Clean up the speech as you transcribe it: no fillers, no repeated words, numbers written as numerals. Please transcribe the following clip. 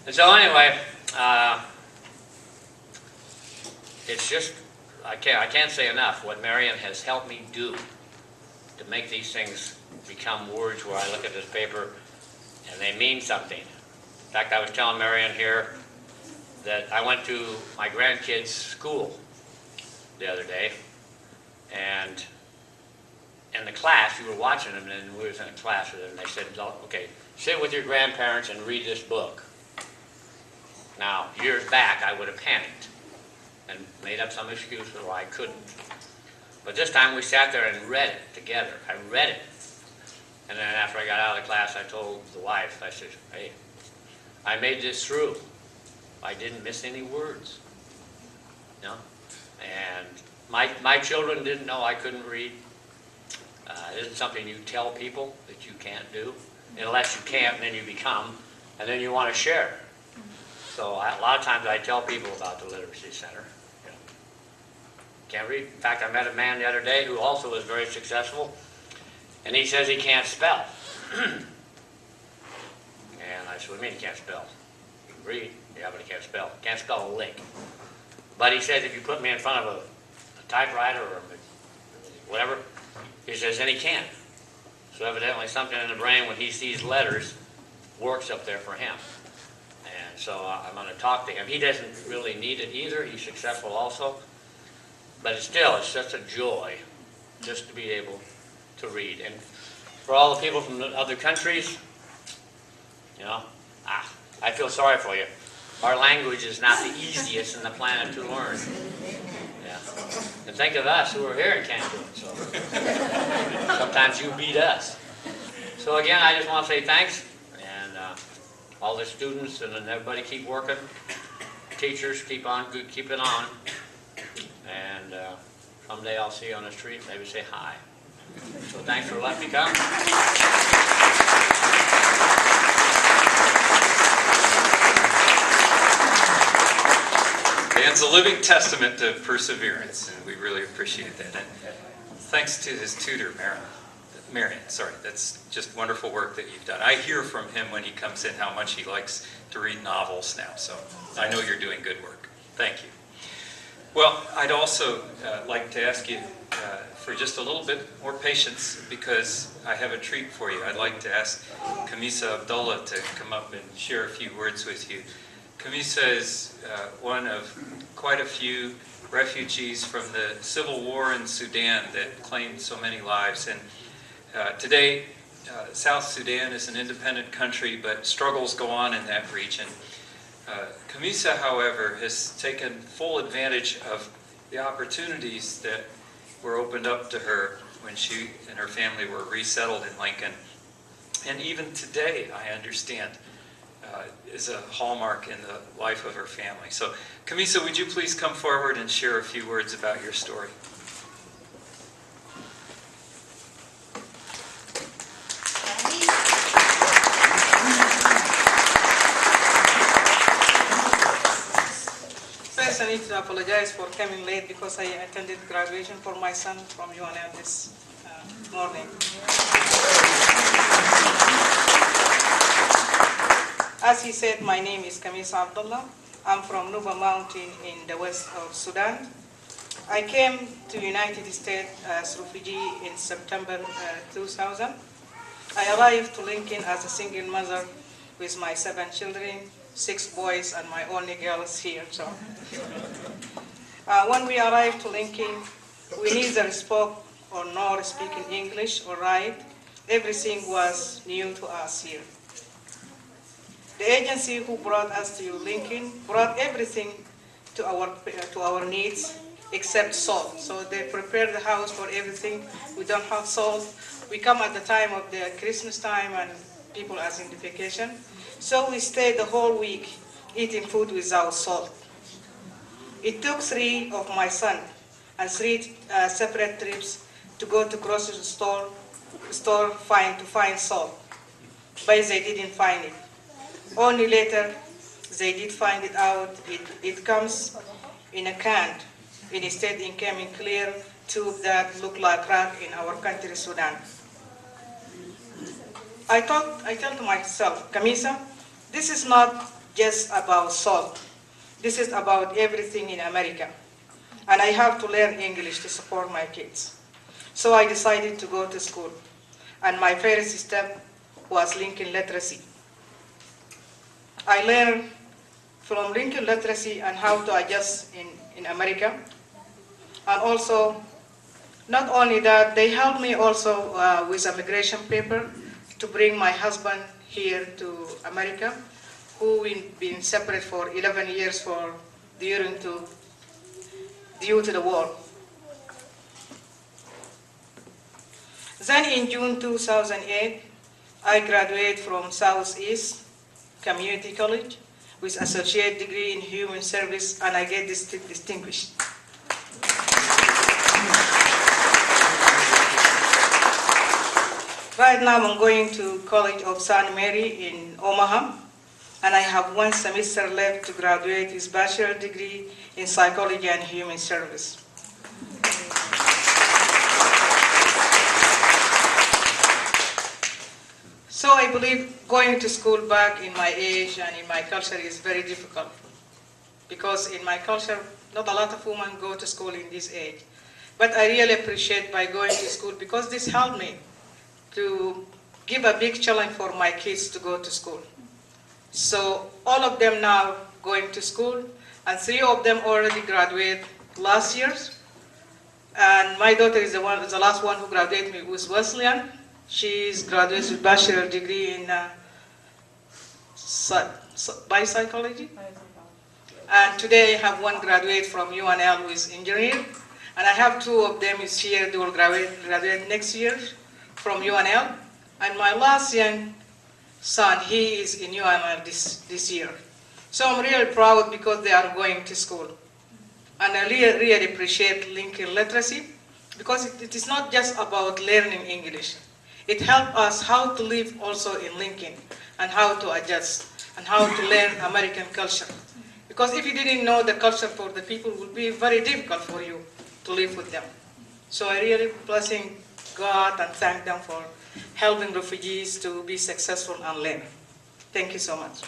And so anyway, it's just, I can't say enough what Marion has helped me do to make these things become words where I look at this paper and they mean something. In fact, I was telling Marion here that I went to my grandkids' school the other day, and in the class, you were watching them, and we was in a class with them, and they said, okay, sit with your grandparents and read this book. Now, years back, I would have panicked and made up some excuse for why I couldn't. But this time we sat there and read it together. I read it. And then after I got out of the class, I told the wife, I said, hey, I made this through. I didn't miss any words. You know? And my children didn't know I couldn't read. It isn't something you tell people that you can't do, unless you can't, and then you become, and then you want to share. So a lot of times I tell people about the Literacy Center. You know, can't read. In fact, I met a man the other day who also was very successful, and he says he can't spell. And I said, what do you mean he can't spell? He can read. Yeah, but he can't spell. Can't spell a lick. But he says if you put me in front of a typewriter or whatever, he says, then he can. So evidently something in the brain when he sees letters works up there for him. And so I'm going to talk to him. He doesn't really need it either. He's successful also. But it's such a joy just to be able to read. And for all the people from the other countries, you know, I feel sorry for you. Our language is not the easiest on the planet to learn. Yeah. And think of us who are here and can't do it. So sometimes you beat us. So again, I just want to say thanks, and all the students and everybody keep working. Teachers keep on, keep it on, and someday I'll see you on the street. Maybe say hi. So thanks for letting me come. Dan's a living testament to perseverance, and we really appreciate that. And thanks to his tutor, Marion. Sorry, that's just wonderful work that you've done. I hear from him when he comes in how much he likes to read novels now, so I know you're doing good work. Thank you. Well, I'd also like to ask you for just a little bit more patience, because I have a treat for you. I'd like to ask Khamissa Abdalla to come up and share a few words with you. Khamissa is one of quite a few refugees from the civil war in Sudan that claimed so many lives. And today, South Sudan is an independent country, but struggles go on in that region. Khamissa, however, has taken full advantage of the opportunities that were opened up to her when she and her family were resettled in Lincoln. And even today, I understand, is a hallmark in the life of her family. So, Khamissa, would you please come forward and share a few words about your story? First, I need to apologize for coming late because I attended graduation for my son from UNM this morning. As he said, my name is Khamissa Abdalla. I'm from Nuba Mountain in the west of Sudan. I came to the United States as a refugee in September 2000. I arrived to Lincoln as a single mother with my 7 children, 6 boys, and my only girls here. So, when we arrived to Lincoln, we neither spoke or nor speaking English or write. Everything was new to us here. The agency who brought us to Lincoln brought everything to our needs except salt. So they prepared the house for everything. We don't have salt. We come at the time of the Christmas time and people are in the vacation. So we stayed the whole week eating food without salt. It took 3 of my son and 3 separate trips to go to grocery store to find salt, but they didn't find it. Only later they did find it out. It comes in a can. Instead it came in clear tube that looked like rock in our country, Sudan. I thought to myself, Khamissa, this is not just about salt. This is about everything in America. And I have to learn English to support my kids. So I decided to go to school. And my first step was Lincoln literacy. I learned from Lincoln literacy and how to adjust in America. And also, not only that, they helped me also with a migration paper to bring my husband here to America, who we've been separate for 11 years due to the war. Then in June 2008, I graduated from Southeast Community College with associate degree in human service, and I get distinguished. Right now I'm going to College of St. Mary in Omaha, and I have 1 semester left to graduate with bachelor's degree in psychology and human service. So I believe going to school back in my age and in my culture is very difficult, because in my culture, not a lot of women go to school in this age. But I really appreciate by going to school, because this helped me to give a big challenge for my kids to go to school. So all of them now going to school, and 3 of them already graduated last year. And my daughter is the last one who graduated with Wesleyan. She's graduated with bachelor's degree in biopsychology. And today I have 1 graduate from UNL with engineering. And I have 2 of them is here, they will graduate next year from UNL. And my last young son, he is in UNL this year. So I'm really proud because they are going to school. And I really appreciate Lincoln literacy, because it is not just about learning English. It helps us how to live also in Lincoln, and how to adjust, and how to learn American culture. Because if you didn't know the culture for the people, it would be very difficult for you to live with them. So I really blessing God and thank them for helping refugees to be successful and learn. Thank you so much.